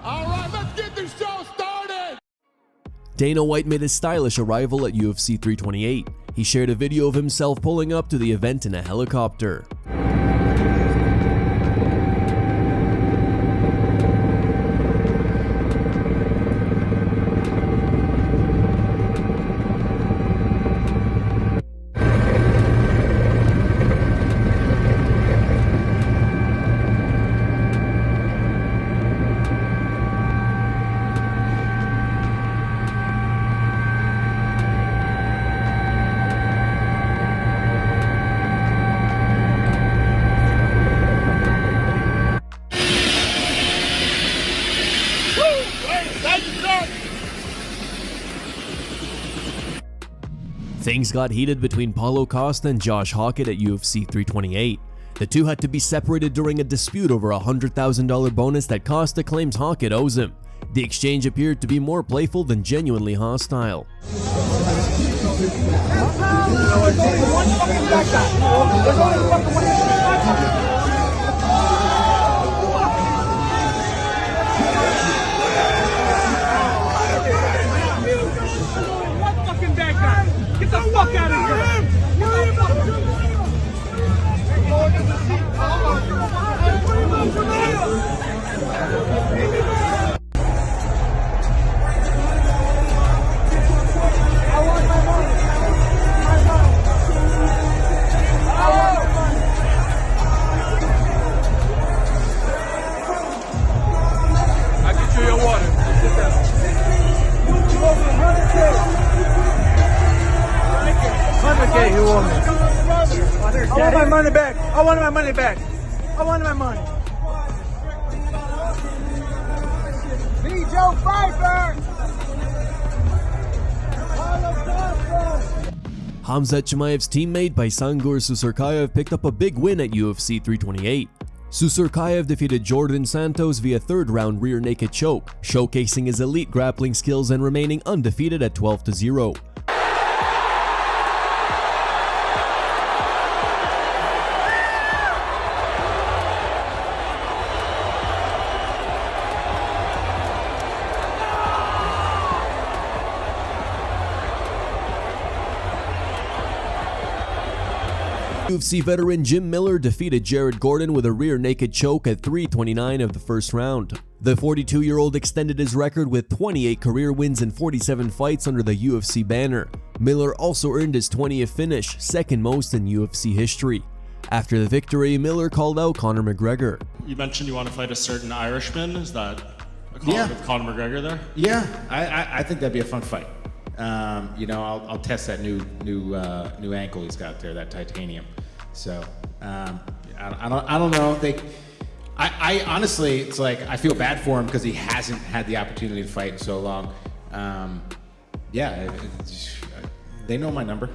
All right, let's get this show started! Dana White made a stylish arrival at UFC 328. He shared a video of himself pulling up to the event in a helicopter. Things got heated between Paulo Costa and Josh Hokit at UFC 328. The two had to be separated during a dispute over a $100,000 bonus that Costa claims Hokit owes him. The exchange appeared to be more playful than genuinely hostile. Get the fuck out of here! I get you your water. Sit down. $100K, you want me? I want my money back. I want my money back. I want my money. Me, Joe Pfeiffer. Khamzat Chimaev's teammate Baisangur Susurkayev picked up a big win at UFC 328. Susurkayev defeated Jordan Santos via third-round rear naked choke, showcasing his elite grappling skills and remaining undefeated at 12-0. UFC veteran Jim Miller defeated Jared Gordon with a rear naked choke at 3:29 of the first round. The 42-year-old extended his record with 28 career wins and 47 fights under the UFC banner. Miller also earned his 20th finish, second most in UFC history. After the victory, Miller called out Conor McGregor. You mentioned you want to fight a certain Irishman. Is that a call with Conor McGregor there? Yeah, I think that'd be a fun fight. You know, I'll test that new ankle he's got there, that titanium. So I don't know. I honestly, it's like I feel bad for him because he hasn't had the opportunity to fight in so long. Yeah, they know my number.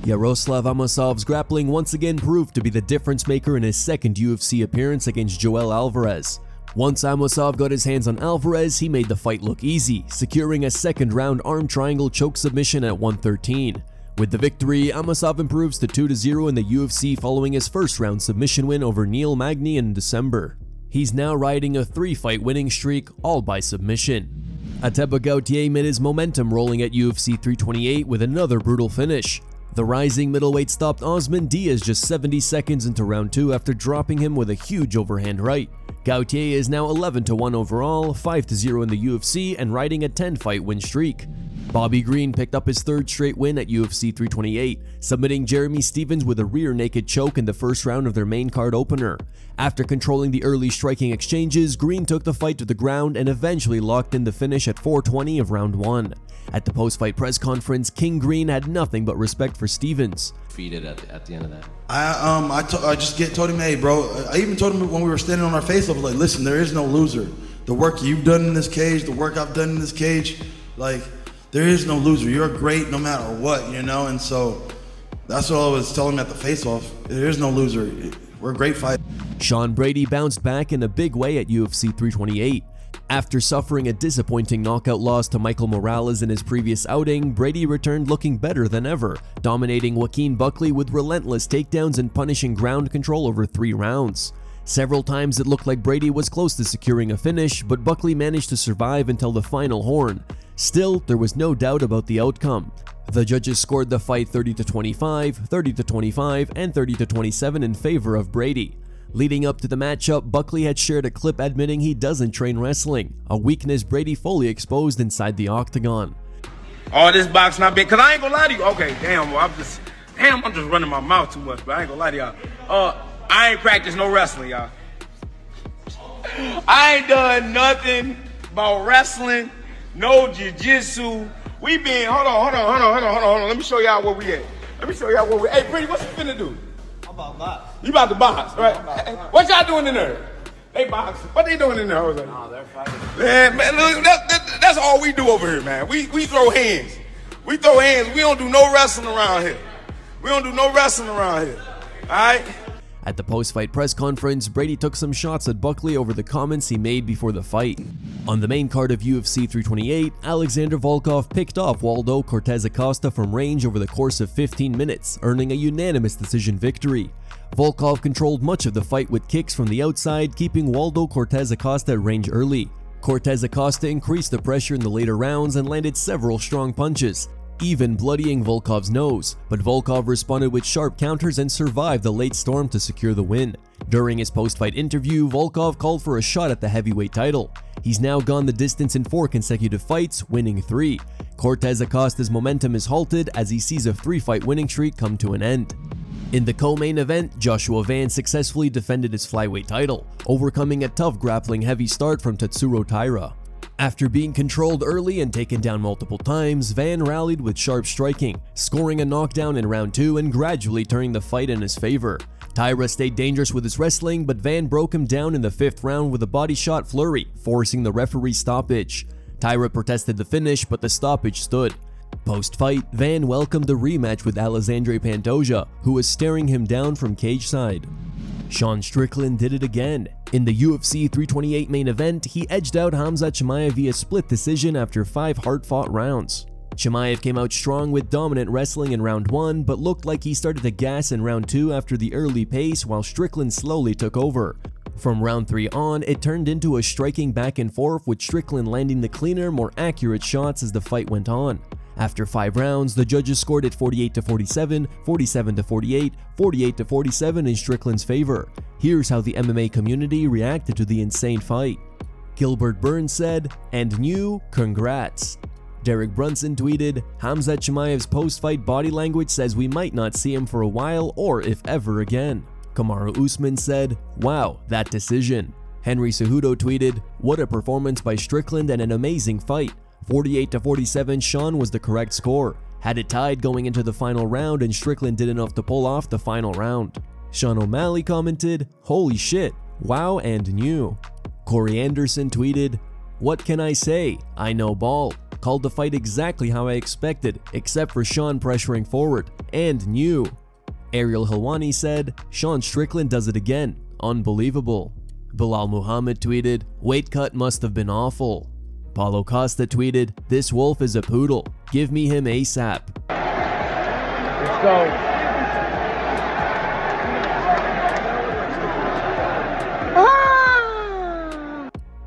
Yaroslav Amosov's grappling once again proved to be the difference maker in his second UFC appearance against Joel Alvarez. Once Amosov got his hands on Alvarez, he made the fight look easy, securing a second-round arm triangle choke submission at 113. With the victory, Amosov improves to 2-0 in the UFC following his first-round submission win over Neil Magny in December. He's now riding a 3-fight winning streak, all by submission. Ateba Gautier made his momentum rolling at UFC 328 with another brutal finish. The rising middleweight stopped Osman Diaz just 70 seconds into round 2 after dropping him with a huge overhand right. Gautier is now 11-1 overall, 5-0 in the UFC, and riding a 10-fight win streak. Bobby Green picked up his third straight win at UFC 328, submitting Jeremy Stephens with a rear naked choke in the first round of their main card opener. After controlling the early striking exchanges, Green took the fight to the ground and eventually locked in the finish at 4:20 of round 1. At the post-fight press conference, King Green had nothing but respect for Stephens. Defeated at the end of that. I just told him, hey bro, I even told him when we were standing on our face, I was like, listen, there is no loser. The work you've done in this cage, the work I've done in this cage, like, there is no loser. You're great no matter what, you know? And so that's what I was telling him at the face-off. There is no loser. We're a great fight. Sean Brady bounced back in a big way at UFC 328. After suffering a disappointing knockout loss to Michael Morales in his previous outing, Brady returned looking better than ever, dominating Joaquin Buckley with relentless takedowns and punishing ground control over 3 rounds. Several times it looked like Brady was close to securing a finish, but Buckley managed to survive until the final horn. Still, there was no doubt about the outcome. The judges scored the fight 30-25, 30-25, and 30-27 in favor of Brady. Leading up to the matchup, Buckley had shared a clip admitting he doesn't train wrestling, a weakness Brady fully exposed inside the octagon. All this box not big, cause I ain't gonna lie to you. Okay, I'm just running my mouth too much, but I ain't gonna lie to y'all. I ain't practiced no wrestling, y'all. I ain't done nothing about wrestling, no jiu-jitsu. We been, hold on. Let me show y'all where we at. Hey, Pretty, what you finna do? I'm about to box. You about to box, right? What y'all doing in there? They boxing. What they doing in there? Nah, they're fighting. Man, look, that's all we do over here, man. We throw hands. We throw hands. We don't do no wrestling around here. All right? At the post-fight press conference, Brady took some shots at Buckley over the comments he made before the fight. On the main card of UFC 328, Alexander Volkov picked off Waldo Cortez Acosta from range over the course of 15 minutes, earning a unanimous decision victory. Volkov controlled much of the fight with kicks from the outside, keeping Waldo Cortez Acosta at range early. Cortez Acosta increased the pressure in the later rounds and landed several strong punches, even bloodying Volkov's nose, but Volkov responded with sharp counters and survived the late storm to secure the win. During his post-fight interview, Volkov called for a shot at the heavyweight title. He's now gone the distance in 4 consecutive fights, winning 3. Cortez Acosta's momentum is halted as he sees a 3-fight winning streak come to an end. In the co-main event, Joshua Van successfully defended his flyweight title, overcoming a tough grappling heavy start from Tatsuro Taira. After being controlled early and taken down multiple times, Van rallied with sharp striking, scoring a knockdown in round 2 and gradually turning the fight in his favor. Taira stayed dangerous with his wrestling, but Van broke him down in the 5th round with a body shot flurry, forcing the referee's stoppage. Taira protested the finish, but the stoppage stood. Post-fight, Van welcomed the rematch with Alexandre Pantoja, who was staring him down from cage side. Sean Strickland did it again. In the UFC 328 main event, he edged out Khamzat Chimaev via split decision after 5 hard-fought rounds. Chimaev came out strong with dominant wrestling in round 1, but looked like he started to gas in round 2 after the early pace while Strickland slowly took over. From round 3 on, it turned into a striking back and forth with Strickland landing the cleaner, more accurate shots as the fight went on. After 5 rounds, the judges scored it 48-47, 47-48, 48-47 in Strickland's favor. Here's how the MMA community reacted to the insane fight. Gilbert Burns said, "And new, congrats." Derek Brunson tweeted, "Khamzat Chimaev's post-fight body language says we might not see him for a while or if ever again." Kamaru Usman said, "Wow, that decision." Henry Cejudo tweeted, "What a performance by Strickland and an amazing fight. 48-47, Sean was the correct score. Had it tied going into the final round and Strickland did enough to pull off the final round." Sean O'Malley commented, "Holy shit, wow and new." Corey Anderson tweeted, "What can I say? I know ball. Called the fight exactly how I expected, except for Sean pressuring forward, and new." Ariel Helwani said, "Sean Strickland does it again. Unbelievable." Bilal Muhammad tweeted, "Weight cut must have been awful." Paulo Costa tweeted, "This wolf is a poodle. Give me him ASAP." Let's go.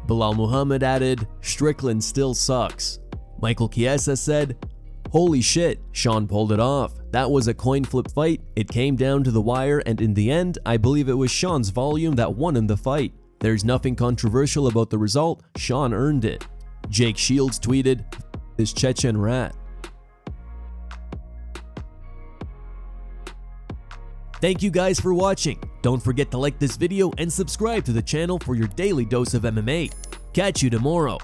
Bilal Muhammad added, "Strickland still sucks." Michael Chiesa said, "Holy shit, Sean pulled it off. That was a coin flip fight. It came down to the wire and in the end, I believe it was Sean's volume that won him the fight. There's nothing controversial about the result. Sean earned it." Jake Shields tweeted, "This Chechen rat." Thank you guys for watching. Don't forget to like this video and subscribe to the channel for your daily dose of MMA. Catch you tomorrow.